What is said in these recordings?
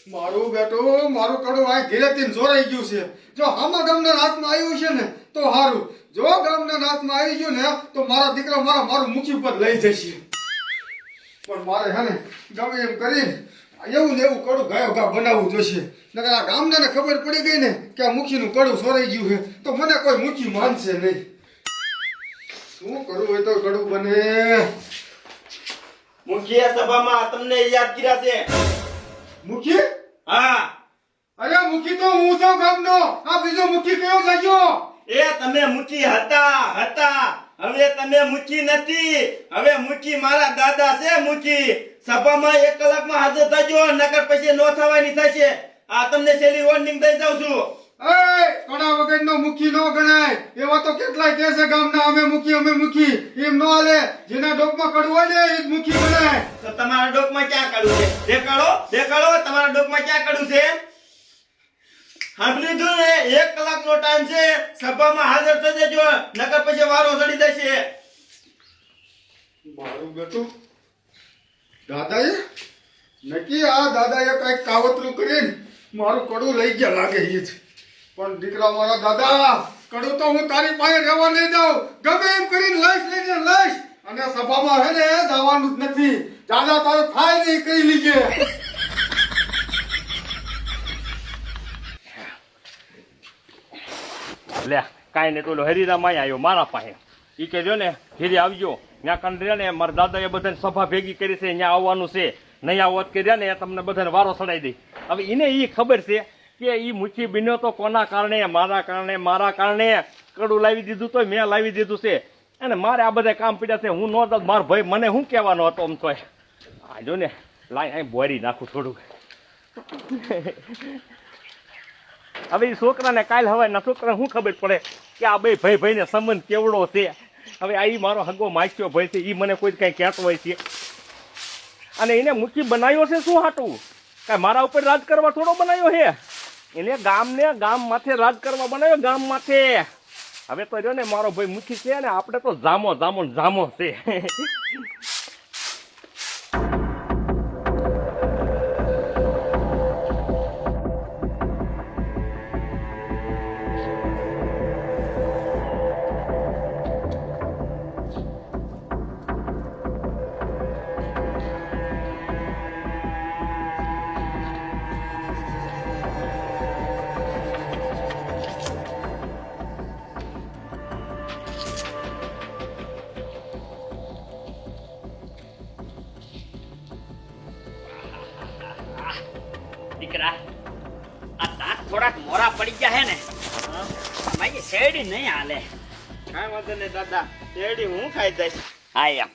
મારું બેટું મારું કડું આ ઘેરેથી જોરાઈ ગયું છે. જો આમાં ગામના હાથમાં આવ્યું છે ને તો સારું. જો ગામના હાથમાં આવી ગયું ને તો મારા દીકરા મારું મુખી ઉપર લઈ જશે. પણ મારે હે ને ગમે એમ કરીને એવું ને એવું કડું ગાયો ઘા બનાવવું જોશે. નકર આ ગામડાને ખબર પડી ગઈ ને કે આ મુખીનું કડું સોરાઈ ગયું છે તો મને કોઈ મુખી માનશે નહીં. શું કરવું હોય તો કડું બને. મુખી સભામાં તમને યાદ કર્યા છે. મુખી? હા. અરે મુખી તો હું છું ગામનો. આ બીજો મુખી કયો થઈ ગયો? એ તમે મુખી હતા. હવે તમે મુખી નથી. હવે મુખી મારા દાદા છે. મુખી સભામાં 1 કલાકમાં હાજર થજો, નકર પછી નો થવાની થશે. આ તમને છેલ્લી વોર્નિંગ દઈ જાઉં છું. એ કણા વગરનો મુખી નો ગણાય. એવા તો કેટલાય કે છે ગામના અમે મુખી એમ નો હાલે. જેના ડોકમાં કડવું હોય ને એ જ મુખી ગણાય. તો તમારા ડોકમાં ક્યાં કડવું છે? દેખાડો તમારા ડોકમાં ક્યાં કડવું છે? સાંભળી લીધું ને? 1 કલાકનો ટાઈમ છે. સભામાં હાજર થઈ જજો, નકર પછી વારો ચડી જશે. મારું બેટું દાદાએ નક્કી આ દાદાએ કઈક કાવતરું કરીને મારું કડું લઈ ગયા લાગે એ જ. પણ દીકરા મારા દાદા કડું તો હું તારી પાસે રહેવા નહીં દઉં. ગમે એમ કરીને લઈશ અને સભામાં હે ને જવાનું જ નથી. દાદા તારે થાય નહીં કહી લીજે. લે કાંઈ નહીં, તો હરિરામ અહીંયા આવ્યો મારા પાસે. એ કે જો ને ઘેરી આવજો, ત્યાં કંડ્યા ને મારા દાદાએ બધાને સભા ભેગી કરી છે, ત્યાં આવવાનું છે. નહીં આવત કર્યા ને તમને બધાને વારો ચડાવી દઈ. હવે એને એ ખબર છે કે એ મુખી બન્યો તો કોના કારણે? મારા કારણે કડું લાવી દીધું તો મેં લાવી દીધું છે. અને મારે આ બધા કામ પીડ્યા છે. હું નહોતો, મારો ભાઈ મને શું કહેવાનો હતો આમ તો. આ જો ને લાઈ અહીં બોરી નાખું થોડુંક. હવે એ છોકરાને કાલ હવાના છોકરાને શું ખબર પડે કે આ બે ભાઈને સંબંધ કેવડો છે. હવે આ ઈ મારો હગો માખ્યો ભાઈ છે, એ મને કોઈ કંઈ કહેતો હોય છે. અને એને મુખી બનાવ્યો છે શું હાટું? કાંઈ મારા ઉપર રાજ કરવા થોડો બનાવ્યો છે. એને ગામ માથે રાજ કરવા બનાવ્યો, ગામ માથે. હવે તો જો ને મારો ભાઈ મુખી છે ને આપણે તો જામો છે. દીકરા આ દાંત થોડાક મોરા પડી ગયા હે ને, મારી શેરડી નહીં હાલે. કાંઈ વાંધો નહીં દાદા, શેરડી હું ખાઈ જઈશ. હા એમ.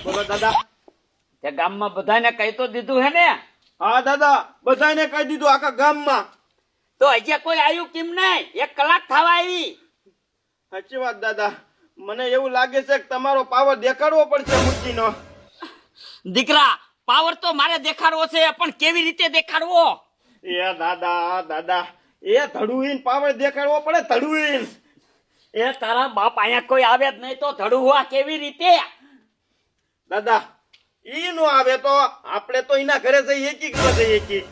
બોલો દાદા. તે ગામમાં બધાને કહી તો દીધું હે ને? હા દાદા, બધાને કહી દીધું આખા ગામમાં. તો હજી કોઈ આવ્યું કેમ નહીં? 1 કલાક થવા આવી. સાચી વાત દાદા, મને એવું લાગે છે કે તમારો પાવર દેખાડવો પડશે મુખીનો. દીકરા પાવર તો મારે દેખાડવો છે, પણ કેવી રીતે દેખાડવો? એ દાદા એ ધડુઈન પાવર દેખાડવો પડે. ધડુઈન એ તારા બાપ અહીંયા કોઈ આવે જ નહીં તો ધડુવા કેવી રીતે? દાદા ઈ નો આવે તો આપણે તો એના ઘરે જઈએ કી.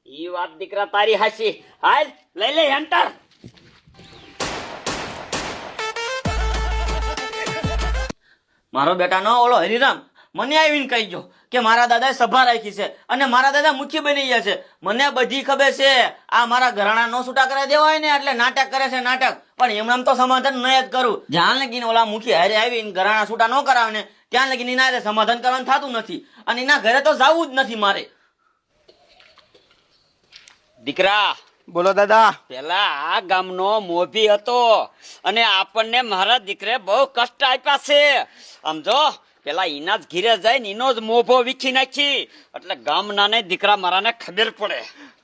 ઈ વાત દીકરા તારી હાચી. હાલ લઈ લે હંટર. મારો બેટા નો ઓલો હરિરામ મને આવીને કહીજો કે મારા દાદાએ સભા રાખી છે અને મારા દાદા મુખી બની ગયા છે. મને બધી ખબર છે. આ મારા ઘરાણા નો છૂટા કરાવી દેવાય ને એટલે નાટક કરે છે નાટક. પણ એમને તો સમાધાન નહીં જ કરું. જ્યાં લગીને ઓલા મુખી હારે આવીને ઘરાણા છૂટા ન કરાવે ને ત્યાં લગીને એના હારે સમાધાન કરવાનું થતું નથી. અને એના ઘરે તો જવું જ નથી મારે. દીકરા બોલો દાદા. પેલા આ ગામનો મોભી હતો અને આપણને મારા દીકરે બહુ કષ્ટ આપ્યા છે. સમજો પેલા ઈના જ ઘીરે જાય ને ઈનો જ મોભો વીખી નાખી એટલે ગામના ને દીકરા મારાને ખબર પડે.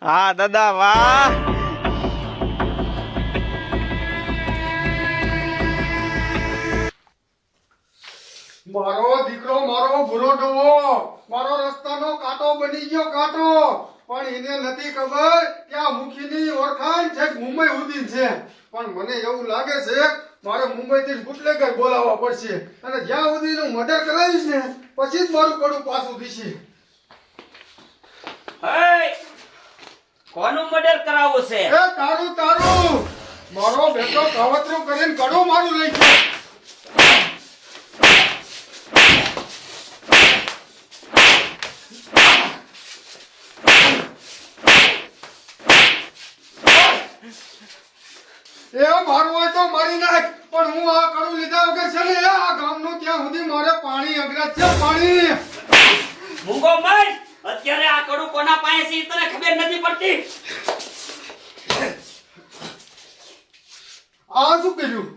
હા દાદા વાહ. મારો દીકરો મારો ભૂરોડો મારો રસ્તાનો કાંટો બની ગયો કાંટો, પણ એને નથી ખબર કે આ મુખીની ઓળખાણ છેક મુંબઈ સુધી છે. પણ મને એવું લાગે છે મારે મુંબઈથી બુટલેગર બોલાવવા પડશે, અને જ્યાં સુધીનું મર્ડર કરાવીશ ને પછી જ મારું કડું પાછું દીશે. હે, કોનું મર્ડર કરાવવું છે? એ તારું તારું મારો બેટો કાવતરું કરીને કડું મારું લઈ ગયો. એ મારવું હોય તો મારી નાખ, પણ હું આ કડું લીધા વગર છે ને આ ગામનું ત્યાં સુધી મારે પાણી અગ્રજ છે, પાણી. મૂંગો મર! અત્યારે આ કડું કોના પાસે છે ઈ તને ખબર નથી પડતી. આ શું કર્યું?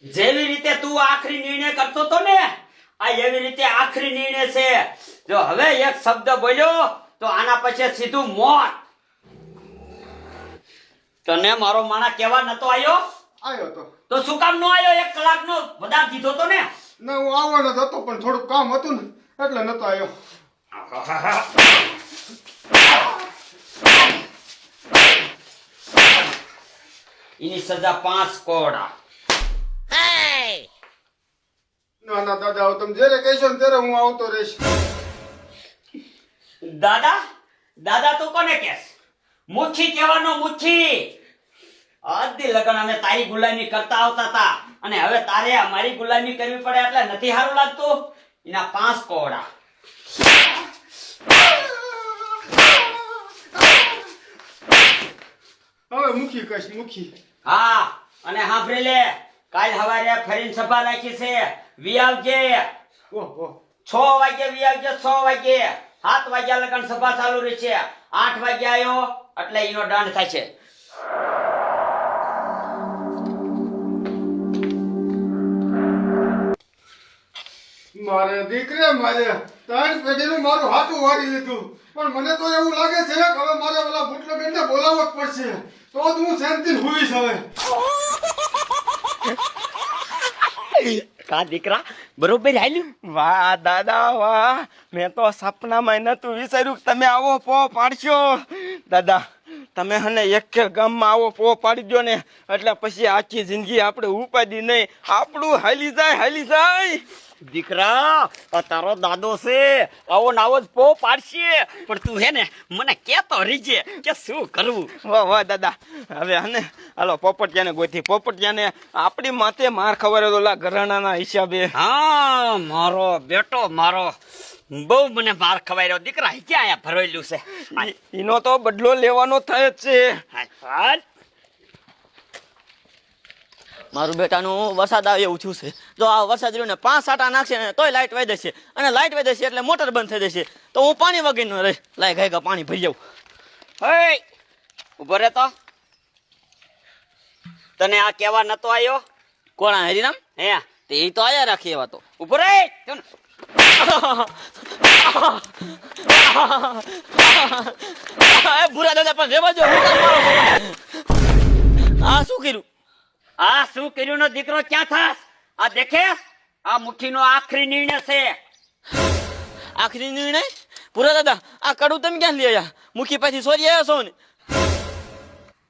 જેવી રીતે તું આખરી નિર્ણય કરતો તો ને, આ એવી રીતે આખરી નિર્ણય છે. જો હવે એક શબ્દ બોલ્યો તો આના પછી સીધું મોત. તને મારો માણા કેવા નતો આવ્યો? આવ્યો તો તો શું કામ નો આવ્યો? 1 કલાકનો વધાર દીધો તો ને. ના, હું આવવાનો જ હતો પણ થોડુંક કામ હતું ને એટલે નતો આવ્યો. એની સજા 5 કોડા. ના ના દાદા, હવે તમે જ્યારે કહેશો ને ત્યારે હું આવતો રહીશ. દાદા દાદા તું કોને કહેશ? મુઠ્ઠી કહેવાનો, મુઠ્ઠી. આદિ લગન અમે તારી ગુલામી કરતા આવતા હતા અને હવે તારે અમારી ગુલામી કરવી પડે એટલે નથી સારું લાગતું? એના 5 કોડા. હવે મુખી કહીશ, મુખી. હા, અને સાંભળી લે, કાલ સવારે ફરીને સભા રાખી છે, વી આવજે. ઓહો, 6 વાગે વી આવજે, 6 વાગે. 7 વાગ્યા લગન સભા ચાલુ રહી છે. 8 વાગે આવ્યો એટલે એનો દંડ થાય છે. મારે દીકરે મારે 3 પેઢીનું મારું હાથું વાળી લીધું, પણ મને તો એવું લાગે છે કે હવે મારે ઓલા બુટલેગરને બોલાવવો જ પડશે, તો જ હું શાંતિથી હુઈશ હવે. કા દીકરા, બરોબર હાલ્યું? વાહ દાદા વાહ. મેં તો સપનામાં નતું વિચાર્યું કે તમે આવો પો પાડશો. દાદા તમે હને એક ગામમાં આવો પો પાડી દો ને એટલે પછી આખી જિંદગી આપણે ઉપાડી નહીં, આપણું હાલી જાય, હાલી જાય. દીકરા, આ તારો દાદો છે, આવો ને આવો જ પો પાડશે. પણ તું હે ને મને કેતો રીજે કે શું કરવું. વાહ વાહ દાદા. હવે હને હાલો પોપટિયાને ગોતી, પોપટિયાને આપણી માથે માર ખબર ઓલા ઘરાણાના હિસાબે. હા, મારો બેટો મારો બહુ મને માર ખવાયરો. દીકરા ક્યાં આયા ભરેલું છે? એનો તો બદલો લેવાનો થાય જ છે. હાલ. મારું બેટાનું વરસાદ આવે એવું થયું છે. જો આ વરસાદ રહ્યો ને 5 સાટા નાખશે ને તોય લાઈટ વહી જશે, અને લાઈટ વહી જશે એટલે મોટર બંધ થઈ જશે. તો હું પાણી વગરનો રહી લાય ગાય પાણી ભરી જાઉં. હે, ઉભો રે તો. તને આ કેવા નતો આવ્યો? કોણ આ હરિરામ? હે, તે ઈ તો આયા રાખી એવા તો. ઉભો રે. એ ભૂરા દાદા પણ રેવા જો. આ શું કર્યું? આ શું કર્યું નો દીકરો ક્યાં થાસ? આ દેખે, આ મુઠ્ઠીનો આખરી નિર્ણય છે. આખરી નિર્ણય? ભૂરા દાદા આ કડું તમે ક્યાં લઈ આવ્યા? મુખી પાછી સોરી આવ્યા છો ને?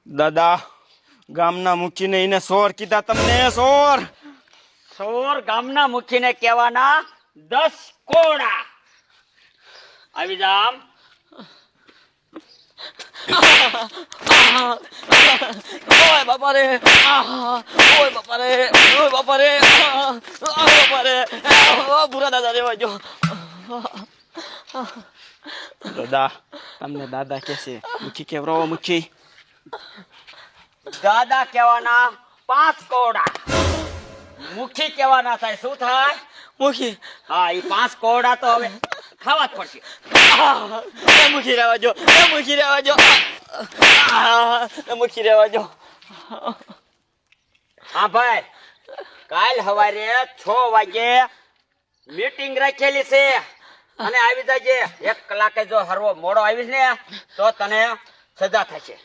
દાદા ગામના મુખીને એને સોર કીધા તમને, સોર. સોર ગામના મુખીને કહેવાના 10 કોડા. આવી જામ. ઓય બાપા રે, ઓય બાપા રે, ઓય બાપા રે, ઓય બાપા રે. ભૂરા દાદા રેવા જો. દાદા તમને દાદા કે છે, મુખી કેવરાવો, મુખી. દાદા કહેવાના 5 કોડા. મુખી કહેવાના થાય શું થાય? મુખી. હા, એ 5 કોડા તો હવે ખાવા જ પડશે. એ મુખી રહેવા જો, એ મુખી રહેવા જો, એ મુખી રહેવા જો. હા ભાઈ, કાલ સવારે 6 વાગે મીટિંગ રાખેલી છે અને આવી જાજે. 1 કલાકે જો હરવો મોડો આવીશ ને તો તને સજા થશે.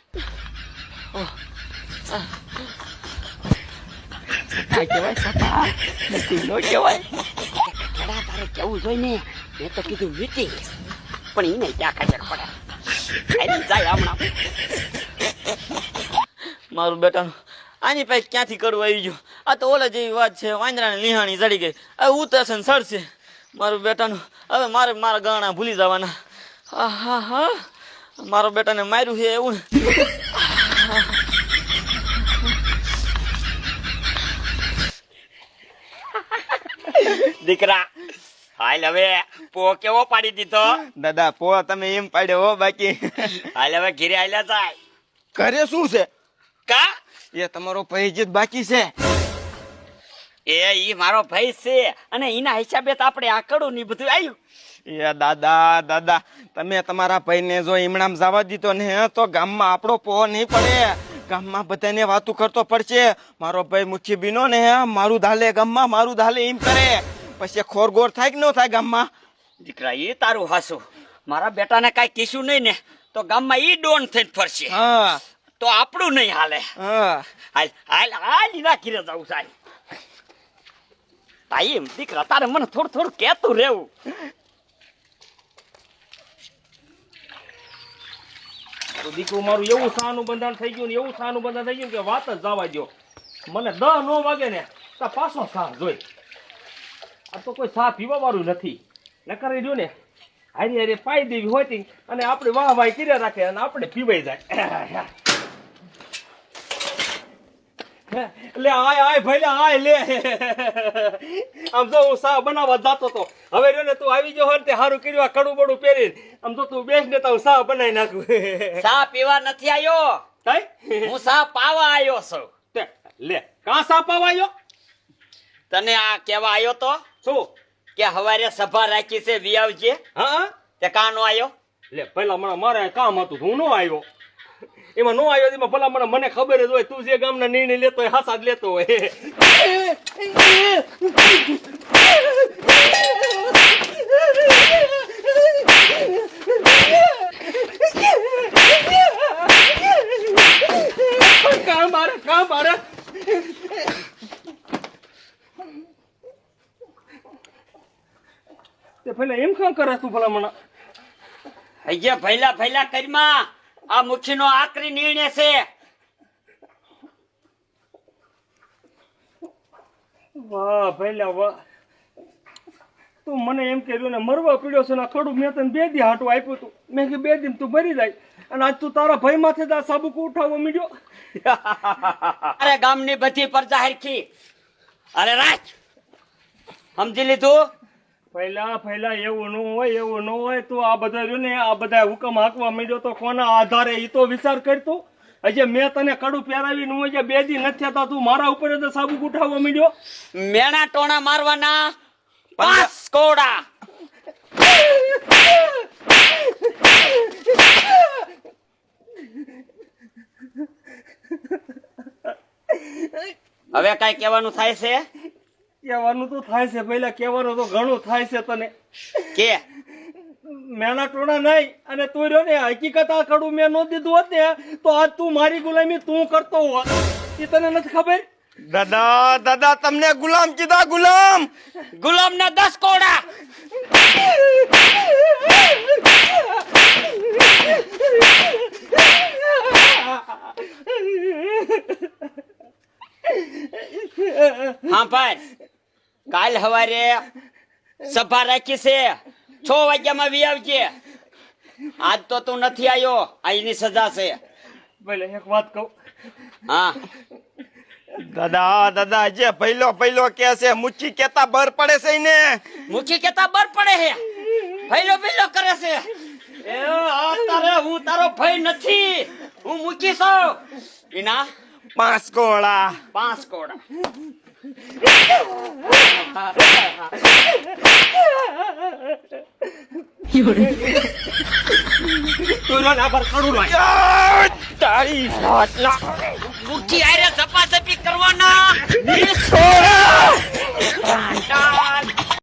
તારે કેવું જોઈ ને મેં તો કીધું મીટિંગ પણ એને ક્યાં ખબર પડે. જાય હમણાં મારું બેટાનું આની પાસે ક્યાંથી કડવું આવી ગયું? આ તો ઓલા જેવી વાત છે, વાંદરાને લીહાણી જડી ગઈ. હવે ઉતરશે ને સડશે મારું બેટાનું. હવે મારે મારા ગાણા ભૂલી જવાના. હા હા હા, મારા બેટાને માર્યું છે એવું ને. દીકરા હાલ હવે પો કેવો પાડી દીધો. દાદા પો તમે એમ પાડ્યો હો, બાકી હાલ હવે ઘીરે હાલ્યા જાય. ઘરે શું છે? કા એ તમારો પરિચિત બાકી છે. ઈ મારો ભાઈ છે અને એના હિસાબે તો આપણે આકડું ની બધું આવ્યું. એ દાદા દાદા તમે તમારા ભાઈને જો ઈમણામ જવા દીધો ને તો ગામમાં આપણો પોહ નહીં પડે. ગામમાં બધાને વાતું કરતો પડશે. મારો ભાઈ મુખી બીનો ને મારું ધાલે ગામમાં મારું ધાલે એમ કરે, પછી ખોરગોર થાય કે ન થાય ગામમાં? દીકરા એ તારું હાસું. મારા બેટાને કાંઈ કીશું નહીં ને તો ગામમાં ઈ ડોન થઈને ફરશે. હા તો આપણું નહીં હાલે. હા હાલ હાલ હાલ ઈના ઘીરે જવું સાહેબ. તાઈમ દીકરા તારે મને થોડું થોડું કહેતું રહેવું. તો દીકરું મારું એવું સાનું બંધાણ થઈ ગયું ને એવું સાનું બંધાણ થઈ ગયું કે વાત જ જવા દો. મને 10 નો વાગે ને તો પાછો સાહ જોઈ. આ તો કોઈ સાહ પીવા વાળું નથી. નકર રહ્યું ને હારી હારી પાઈ દેવી હોતી અને આપણે વાહ વાહ કર્યા રાખે અને આપણે પીવાઈ જાય. લે આય આય ભાઈ આય લે. આમ જો હું સા બનાવવા જતો તો હવે રહ્યો ને તું આવી ગયો હોય ને તે સારું કર્યું. આ કડું બડું પહેરી આમ તો તું બેસ ને તો હું સા બનાવી નાખું. સા પીવા નથી આવ્યો, કઈ હું સા પાવા આવ્યો છું. તે લે કાં સા પાવાયો? તને આ કેવા આવ્યો તો શું? કે હવારે સભા રાખી છે વિયાવજે. હા તે કાનો આવ્યો? લે પેલા મારે કામ હતું હું નો આવ્યો. એમાં નો આવ્યો એમાં ભલા મને ખબર જ હોય તું જે ગામના નિર્ણય લેતો હોય હાથા જ લેતો હોય. કામ મારે તે પેલા એમ કામ કરે તું ભલા મને? હૈયે ભૈલા ભૈલા કરીમાં આ મુખીનો આખરી નિર્ણય છે. વાહ ભૈલા વાહ, તું મને એમ કહ્યું ને મરવા પીડ્યો છે ને થોડું મેં તને 2 દી હાટું આપ્યું હતું. મેં કે 2 દિન તું મરી જાય અને આજ તું તારા ભાઈ માથે જ આ સાબુક ઉઠાવવા માંડ્યો. અરે ગામની બધી પ્રજા હરખી. અરે રાજ સમજી લીધું? પહેલા એવું ન હોય તું આ બધા રહ્યું ને આ બધા હુકમ હાંકવા માંડ્યો તો કોના આધારે એ તો વિચાર કરતું. હજી મેં તને કડું પહેરાવીને હું 2 દી નથી થતા તું મારા ઉપર જ સાબુક ઉઠાવવા માંડ્યો. મેણા ટોણા મારવાના 5 કોડા. હવે કઈ કહેવાનું થાય છે? કહેવાનું તો થાય છે પહેલા, કહેવાનું તો ઘણું થાય છે તને કે મેણા ટોણા નહીં અને તું રહ્યો ને હકીકત આ કડું મેં નો દીધું હોત ને તો આજ તું મારી ગુલામી તું કરતો હોત. એ તને નથી ખબર? દાદા દાદા તમને ગુલામ કીધા, ગુલામ. ગુલામ ના 10 કોડા. હા ભાઈ કાલ હવારે સભા રાખી છે 6 વાગ્યામાં વી આવજે. આજ તો તું નથી આવ્યો, આની સજા છે. પહેલા એક વાત કહું. હા દાદા દાદા જે પહેલો કે છે મુચ્છી કેતા બર પડે છે ને. મુખી કેતા બર પડે છે, ભૈલો કરે છે. એ આ તારે હું તારો ભાઈ નથી, હું મુખી છું. એના 5 કોળા. 5 કોડા. તારી મુખી આરે ઝપાઝપી કરવાના.